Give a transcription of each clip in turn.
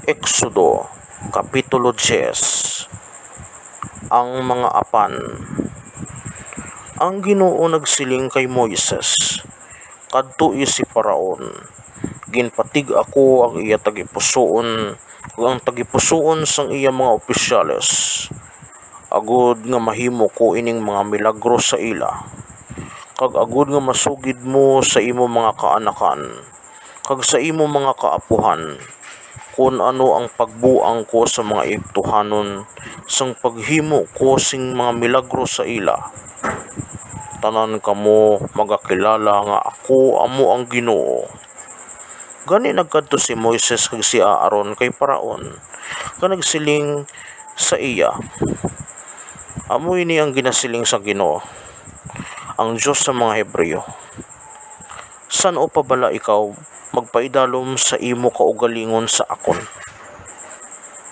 Exodo, Kapitulo 10. Ang mga apan. Ang Ginoo nagsiling kay Moises, kadto si Paraon, ginpatig ako ang iya tagipusoon ug ang tagipusoon sang iya mga opisyales, agud nga mahimo ko ining mga milagro sa ila, kag agud nga masugid mo sa imo mga kaanakan, kag sa imo mga kaapuhan, kung ano ang pagbuang ko sa mga Egiptohanon sang paghimo ko sing mga milagro sa ila. Tanan kamo magakilala nga ako amo ang Ginoo. Gani nagkadto si Moises kag si Aaron kay Paraon, nga nagsiling sa iya, amo ini ang ginasiling sa Ginoo, ang Diyos sa mga Hebreo. San o pabala ikaw magpaidalom sa imo kaugalingon sa akon?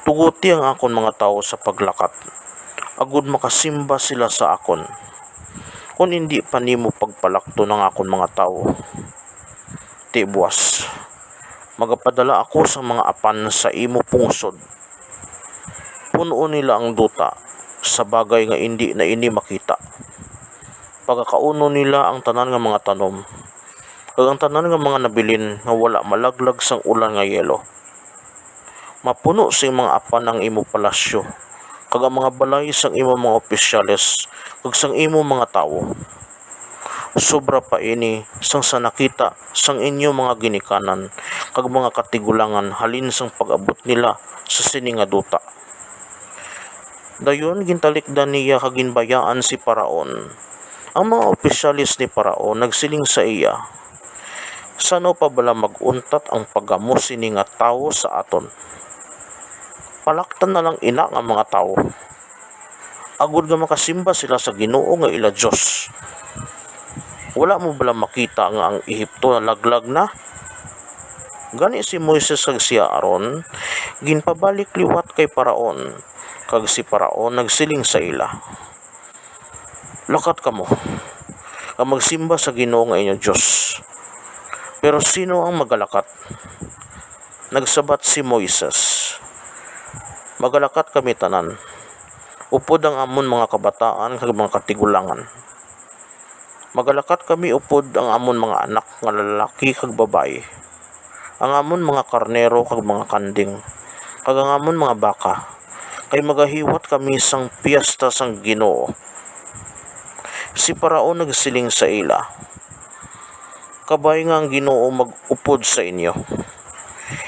Tuguti ang akon mga tao sa paglakat, agud makasimba sila sa akon. Kung hindi pa nimo pagpalakto ng akon mga tao, ti buwas, magapadala ako sa mga apan sa imo pungsod. Puno nila ang duta sa bagay nga hindi na ini makita. Pagkakauno nila ang tanan nga mga tanom, kag ang tanan nga mga nabilin nga wala malaglag sang ulan nga yelo. Mapuno sing mga apan ang imo palasyo, kag ang mga balay sang imo mga opisyales, kag sang imo mga tawo. Sobra pa ini sang sa nakita sang inyo mga ginikanan, kag mga katigulangan halin sang pag-abot nila sa sini nga duta. Dayon gintalikdan niya kag ginbayaan si Paraon. Ang mga opisyalis ni Paraon nagsiling sa iya, sano pa bala maguntat ang pagamo sini nga tawo sa aton? Palaktan na lang ina nga mga tawo, agud nga makasimba sila sa Ginoo nga ila Dios. Wala mo bala makita nga ang Ehipto na laglag na? Gani si Moises kag si Aaron ginpabalik liwat kay Paraon, kag si Paraon nagsiling sa ila, lakat kamo ang magsimba sa Ginoo nga inyo Dios. Pero sino ang magalakat? Nagsabat si Moises, magalakat kami tanan, upod ang amon mga kabataan kag mga katigulangan. Magalakat kami upod ang amon mga anak nga lalaki kag babae, ang amon mga karnero kag mga kanding, kag ang amon mga baka, kay magahiwat kami sang piyesta sang Ginoo. Si Paraon nagsiling sa ila, kabay nga ang Ginoo mag-upod sa inyo.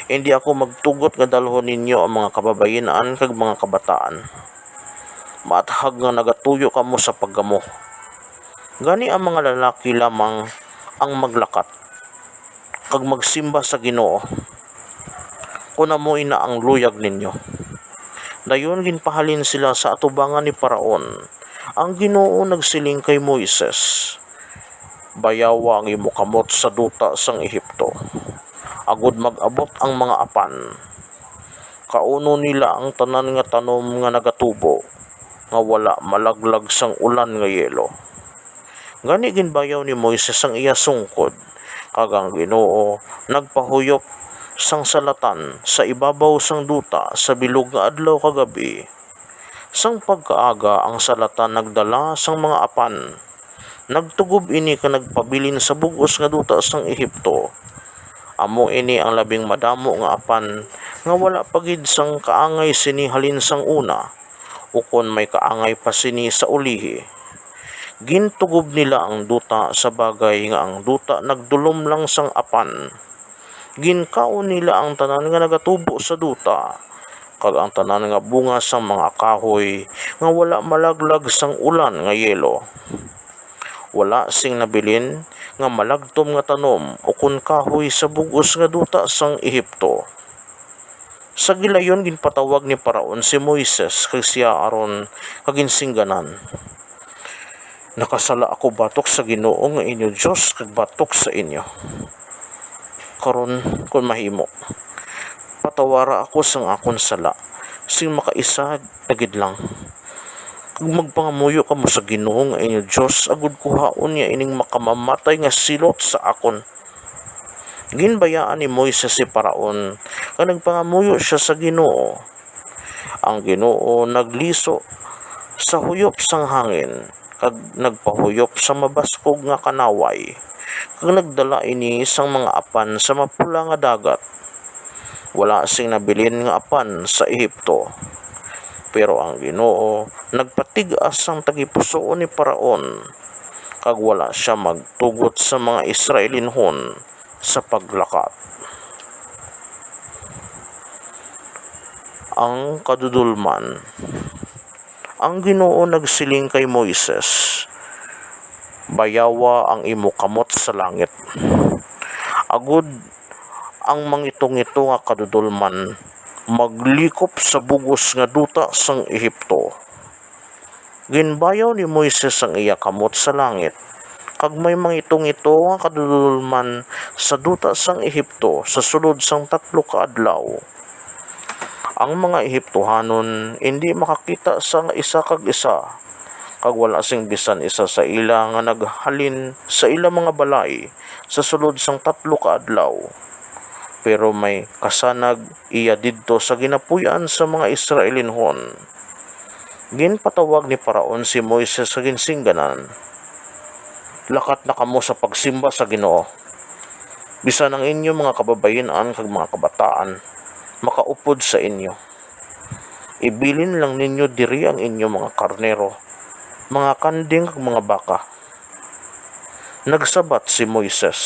Hindi ako magtugot nga dalhon ninyo ang mga kababayenan kag mga kabataan. Maathag nga nagatuyo kamo sa paggamo. Gani ang mga lalaki lamang ang maglakat, kag magsimba sa Ginoo, kung amo ina ang luyag ninyo. Dayon ginpahalin sila sa atubangan ni Paraon. Ang Ginoo nagsiling kay Moises, bayawa ang imo kamot sa duta sang Ehipto, agud mag-abot ang mga apan. Kauno nila ang tanan nga tanom nga nagatubo, nga wala malaglag sang ulan nga yelo. Gani ginbayaw ni Moises ang iya sungkod, kag ang Ginoo nagpahuyop sang salatan sa ibabaw sang duta sa bilog nga adlaw kagabi. Sang pagkaaga ang salatan nagdala sang mga apan. Nagtugob ini ka nagpabilin sa bugos nga duta sang Ehipto. Amo ini ang labing madamo nga apan nga wala pagid sang kaangay sini halin sang una, ukon may kaangay pa sini sa ulihi. Gintugob nila ang duta sa bagay nga ang duta nagdulom lang sang apan. Ginkaon nila ang tanan nga nagatubo sa duta, kag ang tanan nga bunga sang mga kahoy nga wala malaglag sang ulan nga yelo. Wala sing nabilin nga malagtom nga tanom o kun kahoy sa bugos nga duta sang Ehipto. Sa gilayon ginpatawag ni Paraon si Moises kag si Aaron kag ginsingganan, nakasala ako batok sa Ginoo nga inyo Dios kag batok sa inyo. Karon kun mahimo, patawara ako sang akon sala, sing makaisa agid lang. Kung magpangamuyo kamo sa Ginoo nga inyo Dios, agud kuhaon niya ining makamamatay nga silot sa akon. Ginbayaan ni Moises si Paraon, kag nagpangamuyo siya sa Ginoo. Ang Ginoo nagliso sa huyop sang hangin, kag nagpahuyop sa mabaskog nga kanaway, kag nagdala ini sang mga apan sa mapula nga dagat. Wala sing nabilin nga apan sa Ehipto. Pero ang Ginoo nagpatigas ang tagipusoon ni Paraon, kag wala siya magtugot sa mga Israelinhon sa paglakat. Ang kadudulman. Ang Ginoo nagsiling kay Moises, bayawa ang imo kamot sa langit. Agud ang mangitong-ito nga kadudulman maglikop sa bugos nga duta sang Ehipto. Ginbayaw ni Moises ang iya kamot sa langit, kag may mangitong-ito nga kadudulman sa duta sang Ehipto sa sulod sang 3 ka adlaw. Ang mga Ehiptohanon hindi makakita sa isa kag isa, kag wala sing bisan isa sa ila nga naghalin sa ila mga balay sa sulod sang 3 ka adlaw. Pero may kasanag iya didto sa ginapuy-an sa mga Israelinhon. Ginpatawag ni Paraon si Moises sa ginsingganan, lakat na kamo sa pagsimba sa Ginoo. Bisan ang inyo mga kababayen-an kag mga kabataan makaupod sa inyo. Ibilin lang ninyo diri ang inyo mga karnero, mga kanding kag mga baka. Nagsabat si Moises,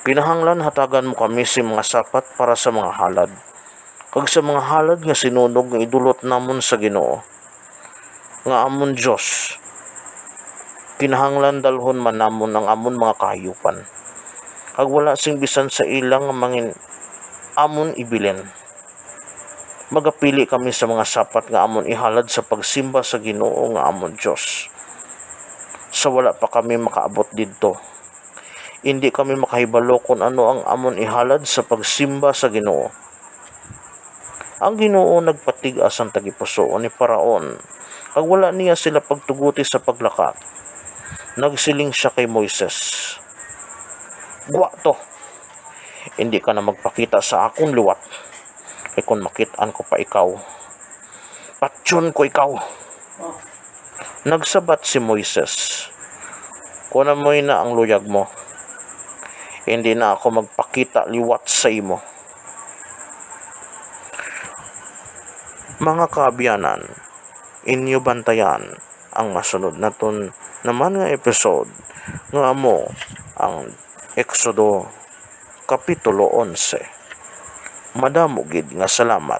kinahanglan hatagan mo kami si mga sapat para sa mga halad, kag sa mga halad nga sinunog nga idulot namon sa Ginoo, nga amon Dios. Kinahanglan dalhon man namon ang amon mga kahayupan, kag wala sing bisan sa ilang mangin amon ibilin. Magapili kami sa mga sapat nga amon ihalad sa pagsimba sa Ginoo nga amon Dios. Sa wala pa kami makaabot didto, hindi kami makahibalo kung ano ang amon ihalad sa pagsimba sa Ginoo. Ang Ginoo nagpatigas ang tagipusoon ni Paraon, kag wala niya sila pagtuguti sa paglakat. Nagsiling siya kay Moises, "Gwa to, hindi ka na magpakita sa akong liwat, kay kung makitaan ko pa ikaw, patsyon ko ikaw." Nagsabat si Moises, "Kunan mo'y na ang luyag mo, hindi na ako magpakita liwat sa imo." Mga kaabyanan, inyo bantayan ang masunod naton naman nga episode nga amo ang Exodo Kapitulo 11. Madamo gid nga salamat.